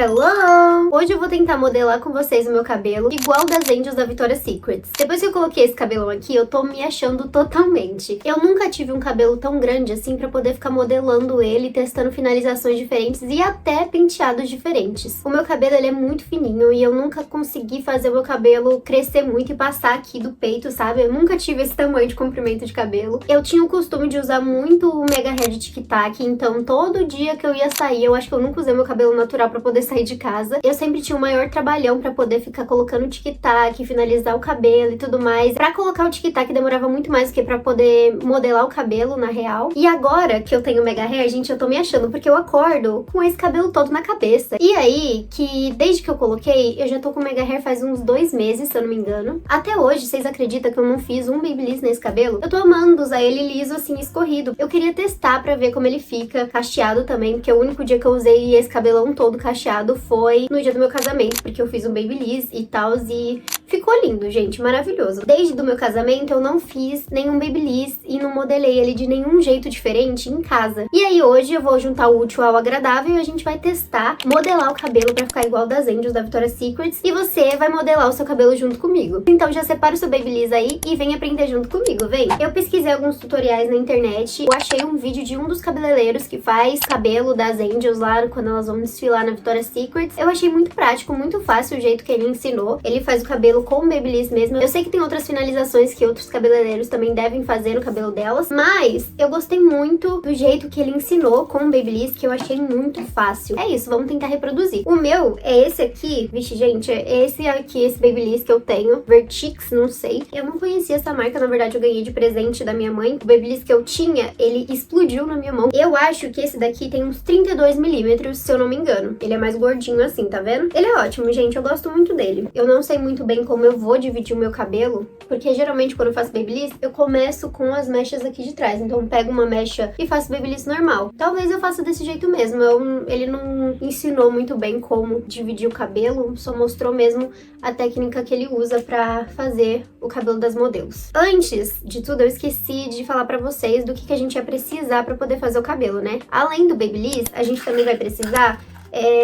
Hello! Hoje eu vou tentar modelar com vocês o meu cabelo igual das Angels da Victoria's Secret. Depois que eu coloquei esse cabelão aqui, eu tô me achando totalmente. Eu nunca tive um cabelo tão grande assim pra poder ficar modelando ele, testando finalizações diferentes e até penteados diferentes. O meu cabelo, ele é muito fininho e eu nunca consegui fazer o meu cabelo crescer muito e passar aqui do peito, sabe? Eu nunca tive esse tamanho de comprimento de cabelo. Eu tinha o costume de usar muito o Mega Hair de Tic Tac, então todo dia que eu ia sair, eu acho que eu nunca usei meu cabelo natural pra poder sair de casa. Eu sempre tinha o maior trabalhão pra poder ficar colocando tic-tac, finalizar o cabelo e tudo mais. Pra colocar o tic-tac demorava muito mais do que pra poder modelar o cabelo, na real. E agora que eu tenho Mega Hair, gente, eu tô me achando, porque eu acordo com esse cabelo todo na cabeça. E aí, que desde que eu coloquei, eu já tô com Mega Hair faz uns 2 meses, se eu não me engano. Até hoje, vocês acreditam que eu não fiz um Babyliss nesse cabelo? Eu tô amando usar ele liso, assim, escorrido. Eu queria testar pra ver como ele fica cacheado também, porque o único dia que eu usei esse cabelão todo cacheado foi no dia do meu casamento, porque eu fiz um Babyliss e tal, e ficou lindo, gente, maravilhoso. Desde do meu casamento eu não fiz nenhum Babyliss e não modelei ele de nenhum jeito diferente em casa. E aí hoje eu vou juntar o útil ao agradável e a gente vai testar modelar o cabelo pra ficar igual das Angels da Victoria's Secret e você vai modelar o seu cabelo junto comigo. Então já separa o seu Babyliss aí e vem aprender junto comigo, vem! Eu pesquisei alguns tutoriais na internet, eu achei um vídeo de um dos cabeleireiros que faz cabelo das Angels lá quando elas vão desfilar na Victoria's Secret. Eu achei muito prático, muito fácil o jeito que ele ensinou. Ele faz o cabelo com o Babyliss mesmo. Eu sei que tem outras finalizações que outros cabeleireiros também devem fazer no cabelo delas, mas eu gostei muito do jeito que ele ensinou com o Babyliss, que eu achei muito fácil. É isso, vamos tentar reproduzir. O meu é esse aqui, vixe gente, é esse aqui, esse Babyliss que eu tenho, Vertix, não sei. Eu não conhecia essa marca, na verdade eu ganhei de presente da minha mãe. O Babyliss que eu tinha, ele explodiu na minha mão. Eu acho que esse daqui tem uns 32 milímetros, se eu não me engano. Ele é mais gordinho assim, tá vendo? Ele é ótimo, gente, eu gosto muito dele. Eu não sei muito bem como eu vou dividir o meu cabelo, porque geralmente quando eu faço Babyliss, eu começo com as mechas aqui de trás. Então eu pego uma mecha e faço Babyliss normal. Talvez eu faça desse jeito mesmo. Ele não ensinou muito bem como dividir o cabelo, só mostrou mesmo a técnica que ele usa pra fazer o cabelo das modelos. Antes de tudo, eu esqueci de falar pra vocês do que a gente ia precisar pra poder fazer o cabelo, né? Além do Babyliss, a gente também vai precisar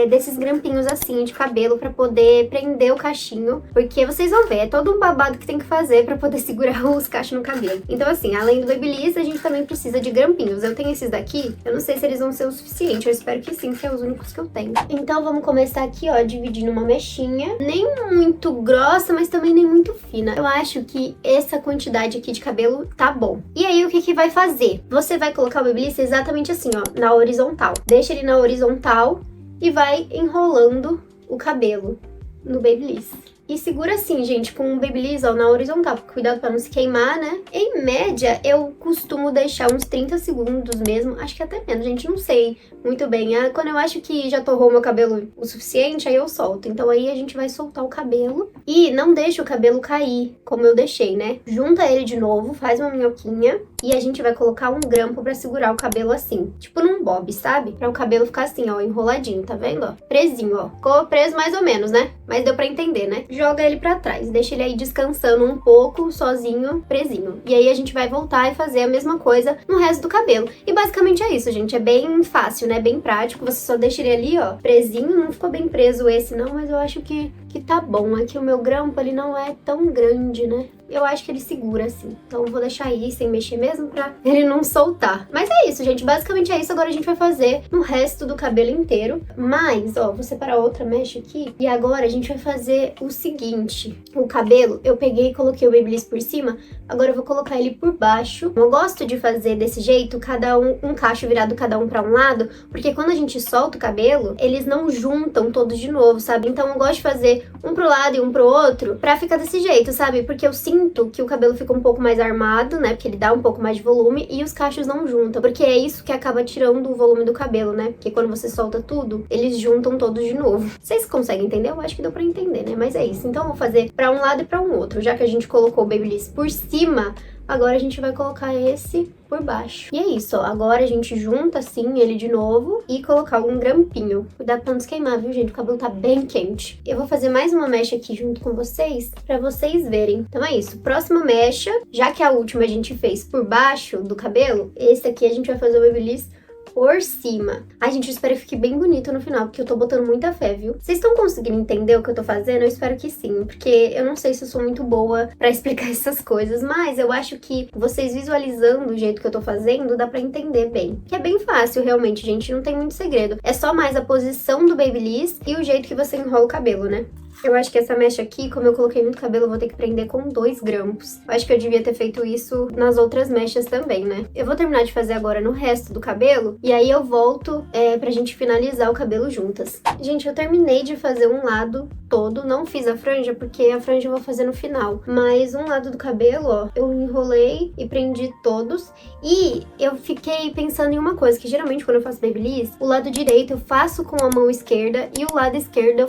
desses grampinhos assim de cabelo pra poder prender o cachinho, porque vocês vão ver, é todo um babado que tem que fazer pra poder segurar os cachos no cabelo. Então assim, além do Babyliss, a gente também precisa de grampinhos. Eu tenho esses daqui, eu não sei se eles vão ser o suficiente, eu espero que sim, que é os únicos que eu tenho. Então vamos começar aqui, ó, dividindo uma mechinha, nem muito grossa, mas também nem muito fina. Eu acho que essa quantidade aqui de cabelo tá bom. E aí o que vai fazer? Você vai colocar o Babyliss exatamente assim, ó, na horizontal. Deixa ele na horizontal e vai enrolando o cabelo no Babyliss. E segura assim, gente, com o Babyliss, ó, na horizontal, cuidado pra não se queimar, né? Em média, eu costumo deixar uns 30 segundos mesmo, acho que até menos, gente, não sei muito bem. Quando eu acho que já torrou meu cabelo o suficiente, aí eu solto. Então aí a gente vai soltar o cabelo e não deixa o cabelo cair, como eu deixei, né? Junta ele de novo, faz uma minhoquinha e a gente vai colocar um grampo pra segurar o cabelo assim, tipo num bob, sabe? Pra o cabelo ficar assim, ó, enroladinho, tá vendo, ó? Presinho, ó. Ficou preso mais ou menos, né? Mas deu pra entender, né? Joga ele pra trás, deixa ele aí descansando um pouco, sozinho, presinho. E aí a gente vai voltar e fazer a mesma coisa no resto do cabelo. E basicamente é isso, gente, é bem fácil, né? Bem prático, você só deixa ele ali, ó, presinho. Não ficou bem preso esse não, mas eu acho que tá bom. Aqui o meu grampo, ele não é tão grande, né? Eu acho que ele segura assim. Então eu vou deixar aí sem mexer mesmo pra ele não soltar. Mas é isso, gente. Basicamente é isso. Agora a gente vai fazer no resto do cabelo inteiro. Mas, ó, vou separar outra mecha aqui. E agora a gente vai fazer o seguinte. O cabelo, eu peguei e coloquei o Babyliss por cima. Agora eu vou colocar ele por baixo. Eu gosto de fazer desse jeito, cada um cacho virado cada um pra um lado. Porque quando a gente solta o cabelo, eles não juntam todos de novo, sabe? Então eu gosto de fazer um pro lado e um pro outro pra ficar desse jeito, sabe? Porque eu sinto que o cabelo fica um pouco mais armado, né? Porque ele dá um pouco mais de volume e os cachos não juntam. Porque é isso que acaba tirando o volume do cabelo, né? Porque quando você solta tudo, eles juntam todos de novo. Vocês conseguem entender? Eu acho que deu pra entender, né? Mas é isso. Então eu vou fazer pra um lado e pra um outro. Já que a gente colocou o Babyliss por cima, agora a gente vai colocar esse por baixo. E é isso, ó. Agora a gente junta assim ele de novo e colocar um grampinho. Cuidado pra não se queimar, viu, gente? O cabelo tá bem quente. Eu vou fazer mais uma mecha aqui junto com vocês pra vocês verem. Então é isso. Próxima mecha, já que a última a gente fez por baixo do cabelo, esse aqui a gente vai fazer o Babyliss por cima. Ai, gente, eu espero que fique bem bonito no final, porque eu tô botando muita fé, viu? Vocês estão conseguindo entender o que eu tô fazendo? Eu espero que sim, porque eu não sei se eu sou muito boa pra explicar essas coisas, mas eu acho que vocês visualizando o jeito que eu tô fazendo, dá pra entender bem. Que é bem fácil, realmente, gente, não tem muito segredo. É só mais a posição do Babyliss e o jeito que você enrola o cabelo, né? Eu acho que essa mecha aqui, como eu coloquei muito cabelo, eu vou ter que prender com 2 grampos. Eu acho que eu devia ter feito isso nas outras mechas também, né? Eu vou terminar de fazer agora no resto do cabelo, e aí eu volto pra gente finalizar o cabelo juntas. Gente, eu terminei de fazer um lado todo, não fiz a franja, porque a franja eu vou fazer no final. Mas um lado do cabelo, ó, eu enrolei e prendi todos. E eu fiquei pensando em uma coisa, que geralmente quando eu faço Babyliss, o lado direito eu faço com a mão esquerda, e o lado esquerdo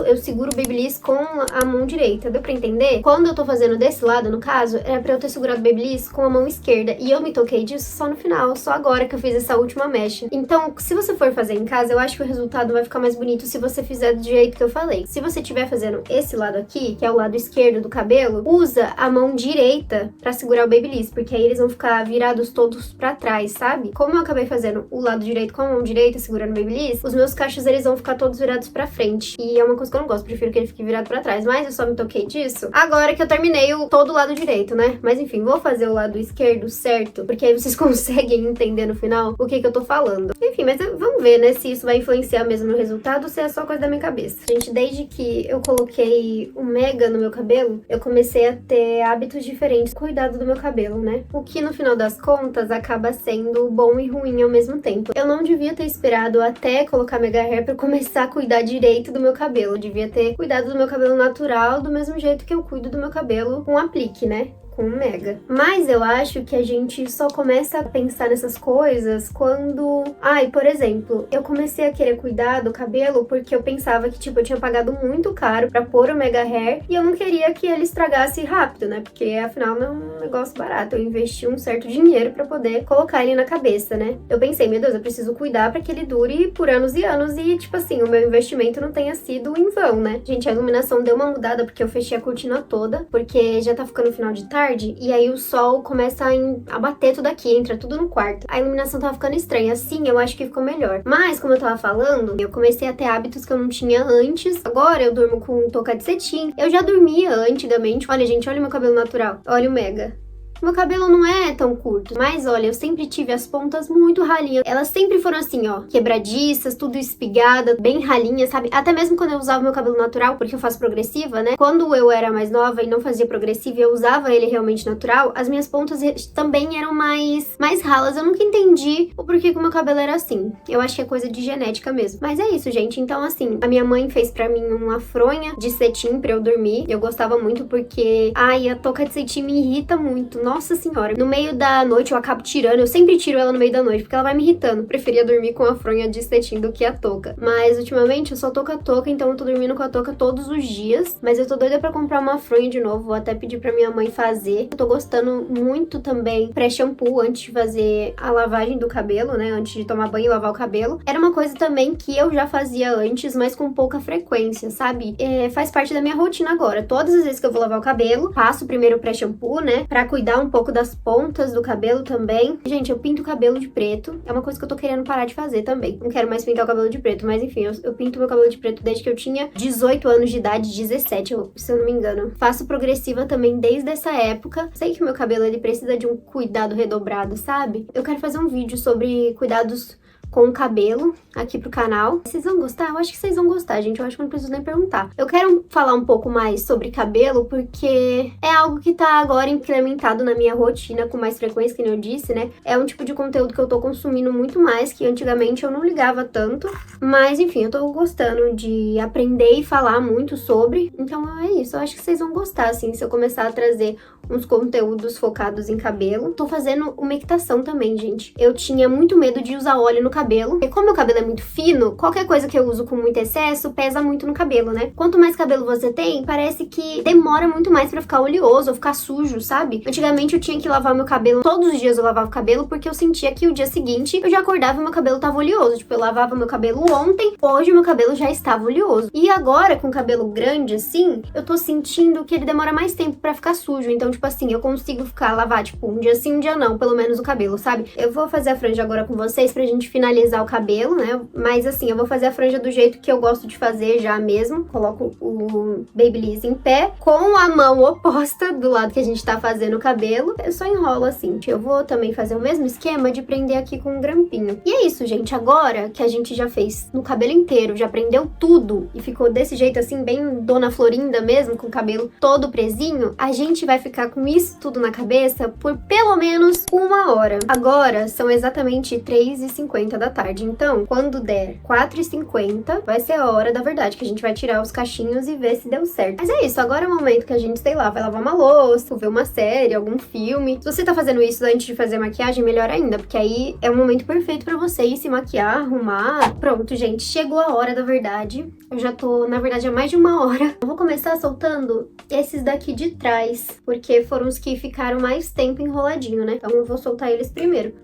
eu seguro o Babyliss com a mão direita, deu pra entender? Quando eu tô fazendo desse lado, no caso, era pra eu ter segurado o Babyliss com a mão esquerda, e eu me toquei disso só no final, só agora que eu fiz essa última mecha. Então, se você for fazer em casa, eu acho que o resultado vai ficar mais bonito se você fizer do jeito que eu falei. Se você estiver fazendo esse lado aqui, que é o lado esquerdo do cabelo, usa a mão direita pra segurar o Babyliss, porque aí eles vão ficar virados todos pra trás, sabe? Como eu acabei fazendo o lado direito com a mão direita segurando o Babyliss, os meus cachos eles vão ficar todos virados pra frente, e é uma coisa que eu não gosto, prefiro que ele fique virado pra trás, mas eu só me toquei disso agora que eu terminei todo o lado direito, né? Mas enfim, vou fazer o lado esquerdo certo, porque aí vocês conseguem entender no final o que eu tô falando. Enfim, mas vamos ver, né, se isso vai influenciar mesmo no resultado ou se é só coisa da minha cabeça. Gente, desde que eu coloquei o Mega no meu cabelo, eu comecei a ter hábitos diferentes, cuidado do meu cabelo, né? O que no final das contas acaba sendo bom e ruim ao mesmo tempo. Eu não devia ter esperado até colocar Mega Hair pra começar a cuidar direito do meu cabelo. Eu devia ter cuidado do meu cabelo natural do mesmo jeito que eu cuido do meu cabelo com aplique, né? Com o Mega. Mas eu acho que a gente só começa a pensar nessas coisas quando... por exemplo, eu comecei a querer cuidar do cabelo porque eu pensava que, tipo, eu tinha pagado muito caro pra pôr o Mega Hair e eu não queria que ele estragasse rápido, né? Porque, afinal, não é um negócio barato. Eu investi um certo dinheiro pra poder colocar ele na cabeça, né? Eu pensei, meu Deus, eu preciso cuidar pra que ele dure por anos e anos e, tipo assim, o meu investimento não tenha sido em vão, né? Gente, a iluminação deu uma mudada porque eu fechei a cortina toda, porque já tá ficando final de tarde, e aí o sol começa a bater tudo aqui, entra tudo no quarto. A iluminação tava ficando estranha, assim eu acho que ficou melhor. Mas, como eu tava falando, eu comecei a ter hábitos que eu não tinha antes. Agora eu durmo com touca de cetim. Eu já dormia antigamente. Olha, gente, olha o meu cabelo natural. Olha o Mega. Meu cabelo não é tão curto, mas olha, eu sempre tive as pontas muito ralinhas. Elas sempre foram assim, ó, quebradiças, tudo espigada, bem ralinhas, sabe? Até mesmo quando eu usava meu cabelo natural, porque eu faço progressiva, né? Quando eu era mais nova e não fazia progressiva e eu usava ele realmente natural, as minhas pontas também eram mais ralas. Eu nunca entendi o porquê que o meu cabelo era assim. Eu acho que é coisa de genética mesmo. Mas é isso, gente. Então, assim, a minha mãe fez pra mim uma fronha de cetim pra eu dormir. Eu gostava muito porque, a touca de cetim me irrita muito. Nossa senhora, no meio da noite eu acabo tirando, eu sempre tiro ela no meio da noite, porque ela vai me irritando. Preferia dormir com a fronha de cetim do que a touca. Mas ultimamente eu só tô com a touca, então eu tô dormindo com a touca todos os dias. Mas eu tô doida pra comprar uma fronha de novo, vou até pedir pra minha mãe fazer. Eu tô gostando muito também pré-shampoo antes de fazer a lavagem do cabelo, né? Antes de tomar banho e lavar o cabelo. Era uma coisa também que eu já fazia antes, mas com pouca frequência, sabe? Faz parte da minha rotina agora. Todas as vezes que eu vou lavar o cabelo, faço primeiro o pré-shampoo, né? Pra cuidar um pouco das pontas do cabelo também. Gente, eu pinto o cabelo de preto. É uma coisa que eu tô querendo parar de fazer também. Não quero mais pintar o cabelo de preto, mas enfim, eu pinto meu cabelo de preto desde que eu tinha 18 anos de idade, 17, se eu não me engano. Faço progressiva também desde essa época. Sei que meu cabelo, ele precisa de um cuidado redobrado, sabe? Eu quero fazer um vídeo sobre cuidados com o cabelo aqui pro canal. Vocês vão gostar? Eu acho que vocês vão gostar, gente. Eu acho que eu não preciso nem perguntar. Eu quero falar um pouco mais sobre cabelo, porque é algo que tá agora implementado na minha rotina com mais frequência, que nem eu disse, né? É um tipo de conteúdo que eu tô consumindo muito mais, que antigamente eu não ligava tanto. Mas, enfim, eu tô gostando de aprender e falar muito sobre. Então, é isso. Eu acho que vocês vão gostar, assim, se eu começar a trazer uns conteúdos focados em cabelo. Tô fazendo umectação também, gente. Eu tinha muito medo de usar óleo no cabelo. E como meu cabelo é muito fino, qualquer coisa que eu uso com muito excesso pesa muito no cabelo, né? Quanto mais cabelo você tem, parece que demora muito mais pra ficar oleoso ou ficar sujo, sabe? Antigamente eu tinha que lavar meu cabelo, todos os dias eu lavava o cabelo, porque eu sentia que o dia seguinte eu já acordava e meu cabelo tava oleoso. Tipo, eu lavava meu cabelo ontem, hoje meu cabelo já estava oleoso. E agora, com o cabelo grande assim, eu tô sentindo que ele demora mais tempo pra ficar sujo. Então, tipo, tipo assim, eu consigo lavar, tipo, um dia sim, um dia não, pelo menos o cabelo, sabe? Eu vou fazer a franja agora com vocês pra gente finalizar o cabelo, né? Mas assim, eu vou fazer a franja do jeito que eu gosto de fazer já mesmo. Coloco o Babyliss em pé, com a mão oposta do lado que a gente tá fazendo o cabelo. Eu só enrolo assim. Eu vou também fazer o mesmo esquema de prender aqui com um grampinho. E é isso, gente. Agora que a gente já fez no cabelo inteiro, já prendeu tudo e ficou desse jeito assim, bem Dona Florinda mesmo, com o cabelo todo presinho, a gente vai ficar com isso tudo na cabeça por pelo menos 1 hora. Agora são exatamente 3h50 da tarde, então quando der 4h50 vai ser a hora da verdade, que a gente vai tirar os cachinhos e ver se deu certo. Mas é isso, agora é o momento que a gente, sei lá, vai lavar uma louça, ver uma série, algum filme. Se você tá fazendo isso antes de fazer maquiagem, melhor ainda, porque aí é o momento perfeito pra você ir se maquiar, arrumar. Pronto, gente, chegou a hora da verdade. Eu já tô, na verdade, há mais de 1 hora. Eu vou começar soltando esses daqui de trás, porque foram os que ficaram mais tempo enroladinho, né? Então eu vou soltar eles primeiro.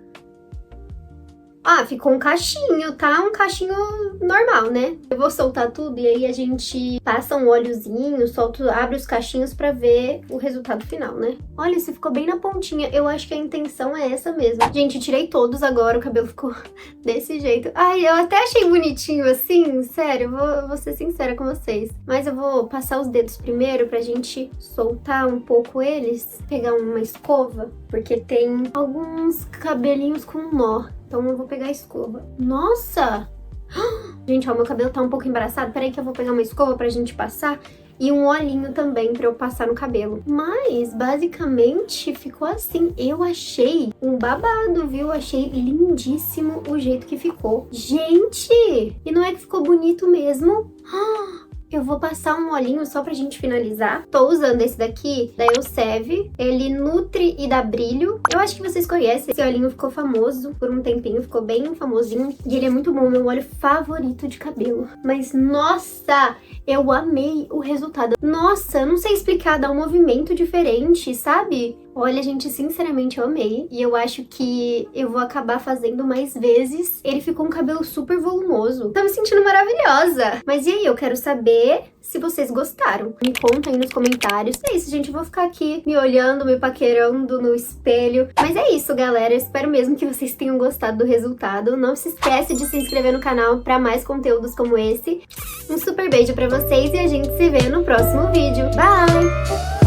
Ah, ficou um cachinho, tá? Um cachinho normal, né? Eu vou soltar tudo e aí a gente passa um óleozinho, abre os cachinhos pra ver o resultado final, né? Olha, esse ficou bem na pontinha. Eu acho que a intenção é essa mesmo. Gente, tirei todos agora, o cabelo ficou desse jeito. Ai, eu até achei bonitinho assim, sério, vou ser sincera com vocês. Mas eu vou passar os dedos primeiro pra gente soltar um pouco eles, pegar uma escova, porque tem alguns cabelinhos com nó. Então eu vou pegar a escova. Nossa! Gente, ó, meu cabelo tá um pouco embaraçado. Peraí que eu vou pegar uma escova pra gente passar. E um olhinho também pra eu passar no cabelo. Mas, basicamente, ficou assim. Eu achei um babado, viu? Achei lindíssimo o jeito que ficou. Gente! E não é que ficou bonito mesmo? Eu vou passar um olhinho só pra gente finalizar. Tô usando esse daqui, da Elseve. Ele nutre e dá brilho. Eu acho que vocês conhecem. Esse olhinho ficou famoso por um tempinho, ficou bem famosinho. E ele é muito bom, meu óleo favorito de cabelo. Mas, nossa, eu amei o resultado. Nossa, eu não sei explicar, dá um movimento diferente, sabe? Olha, gente, sinceramente eu amei. E eu acho que eu vou acabar fazendo mais vezes. Ele ficou um cabelo super volumoso. Tô me sentindo maravilhosa. Mas e aí, eu quero saber se vocês gostaram. Me conta aí nos comentários. É isso, gente. Eu vou ficar aqui me olhando, me paquerando no espelho. Mas é isso, galera. Eu espero mesmo que vocês tenham gostado do resultado. Não se esquece de se inscrever no canal pra mais conteúdos como esse. Um super beijo pra vocês e a gente se vê no próximo vídeo. Bye!